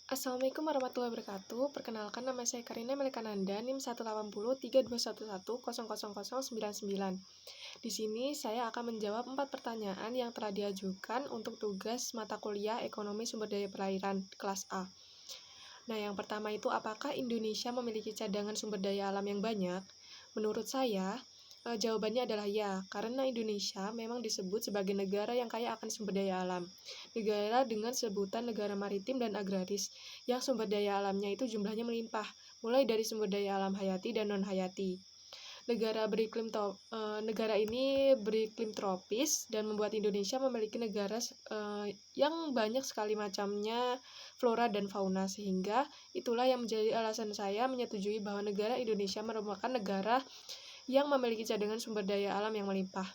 Assalamualaikum warahmatullahi wabarakatuh. Perkenalkan, nama saya Karina Melikananda, NIM 1803221000099. Di sini saya akan menjawab 4 pertanyaan yang telah diajukan untuk tugas mata kuliah Ekonomi Sumber Daya Perairan kelas A. Nah, yang pertama itu, apakah Indonesia memiliki cadangan sumber daya alam yang banyak? Menurut saya, jawabannya adalah ya, karena Indonesia memang disebut sebagai negara yang kaya akan sumber daya alam. Negara dengan sebutan negara maritim dan agraris, yang sumber daya alamnya itu jumlahnya melimpah, mulai dari sumber daya alam hayati dan non-hayati. Negara ini beriklim tropis dan membuat Indonesia memiliki negara yang banyak sekali macamnya flora dan fauna, sehingga itulah yang menjadi alasan saya menyetujui bahwa negara Indonesia merupakan negara yang memiliki cadangan sumber daya alam yang melimpah.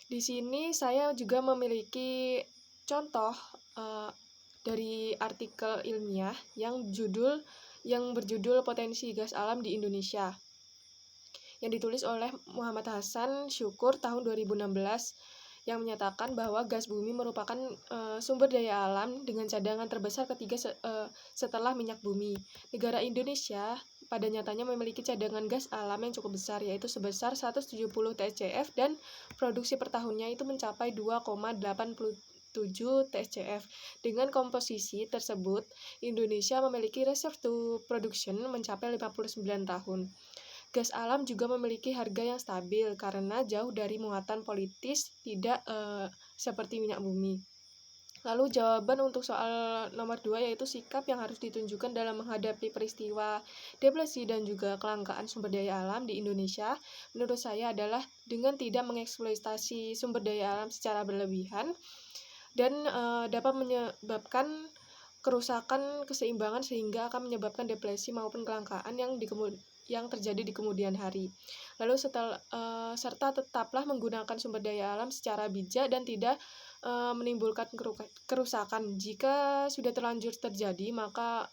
Di sini saya juga memiliki contoh dari artikel ilmiah yang berjudul Potensi Gas Alam di Indonesia, yang ditulis oleh Muhammad Hasan Syukur tahun 2016, yang menyatakan bahwa gas bumi merupakan sumber daya alam dengan cadangan terbesar ketiga setelah minyak bumi. Negara Indonesia pada nyatanya memiliki cadangan gas alam yang cukup besar, yaitu sebesar 170 TCF, dan produksi per tahunnya itu mencapai 2,87 TCF. Dengan komposisi tersebut, Indonesia memiliki reserve to production mencapai 59 tahun. Gas alam juga memiliki harga yang stabil karena jauh dari muatan politis, tidak seperti minyak bumi. Lalu jawaban untuk soal nomor 2, yaitu sikap yang harus ditunjukkan dalam menghadapi peristiwa depresi dan juga kelangkaan sumber daya alam di Indonesia, menurut saya adalah dengan tidak mengeksploitasi sumber daya alam secara berlebihan dan dapat menyebabkan kerusakan keseimbangan sehingga akan menyebabkan depresi maupun kelangkaan yang terjadi di kemudian hari. Lalu serta tetaplah menggunakan sumber daya alam secara bijak dan tidak menimbulkan kerusakan. Jika sudah terlanjur terjadi, maka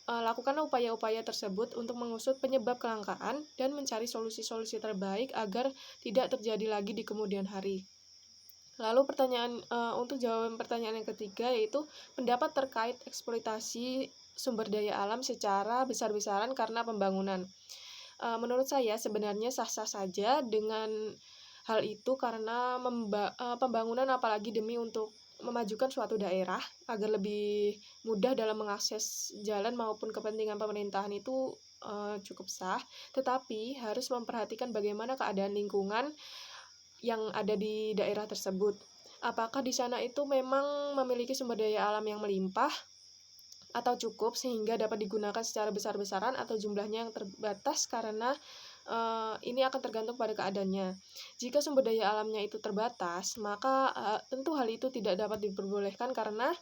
lakukanlah upaya-upaya tersebut untuk mengusut penyebab kelangkaan dan mencari solusi-solusi terbaik agar tidak terjadi lagi di kemudian hari. Lalu untuk jawaban pertanyaan yang ketiga, yaitu pendapat terkait eksploitasi sumber daya alam secara besar-besaran karena pembangunan. Menurut saya sebenarnya sah-sah saja dengan hal itu karena pembangunan, apalagi demi untuk memajukan suatu daerah agar lebih mudah dalam mengakses jalan maupun kepentingan pemerintahan, itu cukup sah, tetapi harus memperhatikan bagaimana keadaan lingkungan yang ada di daerah tersebut. Apakah di sana itu memang memiliki sumber daya alam yang melimpah atau cukup sehingga dapat digunakan secara besar-besaran, atau jumlahnya yang terbatas, karena ini akan tergantung pada keadaannya. Jika sumber daya alamnya itu terbatas, maka tentu hal itu tidak dapat diperbolehkan karena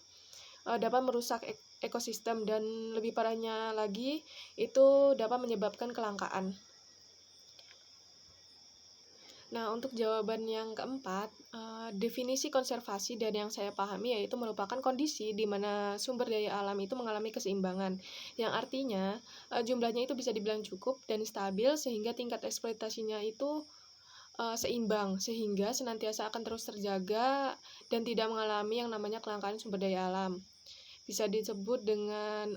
dapat merusak ekosistem dan lebih parahnya lagi itu dapat menyebabkan kelangkaan. Nah, untuk jawaban yang keempat, definisi konservasi dan yang saya pahami yaitu merupakan kondisi di mana sumber daya alam itu mengalami keseimbangan, yang artinya jumlahnya itu bisa dibilang cukup dan stabil sehingga tingkat eksploitasinya itu seimbang, sehingga senantiasa akan terus terjaga dan tidak mengalami yang namanya kelangkaan sumber daya alam. Bisa disebut dengan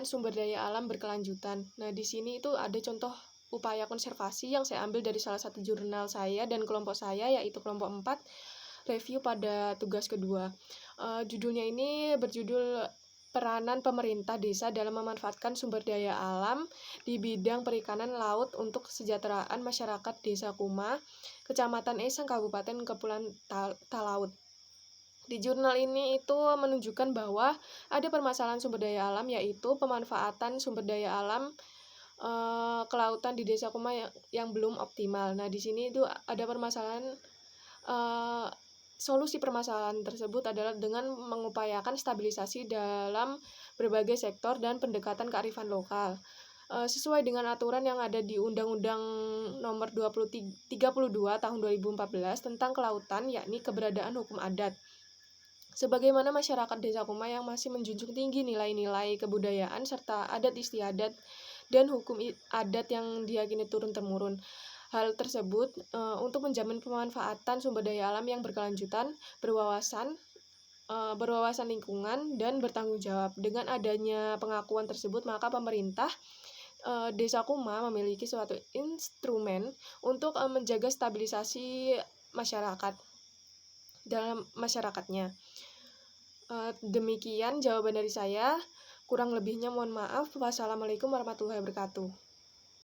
sumber daya alam berkelanjutan. Nah, di sini itu ada contoh upaya konservasi yang saya ambil dari salah satu jurnal saya dan kelompok saya, yaitu kelompok 4, review pada tugas kedua. Judulnya ini berjudul Peranan Pemerintah Desa dalam Memanfaatkan Sumber Daya Alam di Bidang Perikanan Laut untuk Kesejahteraan Masyarakat Desa Kuma, Kecamatan Esang, Kabupaten Kepulauan Talaut. Di jurnal ini itu menunjukkan bahwa ada permasalahan sumber daya alam, yaitu pemanfaatan sumber daya alam kelautan di Desa Kuma yang belum optimal. Nah, di sini itu ada permasalahan. Solusi permasalahan tersebut adalah dengan mengupayakan stabilisasi dalam berbagai sektor dan pendekatan kearifan lokal, sesuai dengan aturan yang ada di Undang-Undang Nomor 32 Tahun 2014 tentang Kelautan, yakni keberadaan hukum adat. Sebagaimana masyarakat Desa Kuma yang masih menjunjung tinggi nilai-nilai kebudayaan serta adat istiadat dan hukum adat yang diyakini turun-temurun. Hal tersebut untuk menjamin pemanfaatan sumber daya alam yang berkelanjutan, berwawasan lingkungan, dan bertanggung jawab. Dengan adanya pengakuan tersebut, maka pemerintah Desa Kuma memiliki suatu instrumen untuk menjaga stabilisasi masyarakat dalam masyarakatnya. Demikian jawaban dari saya. Kurang lebihnya mohon maaf. Wassalamualaikum warahmatullahi wabarakatuh.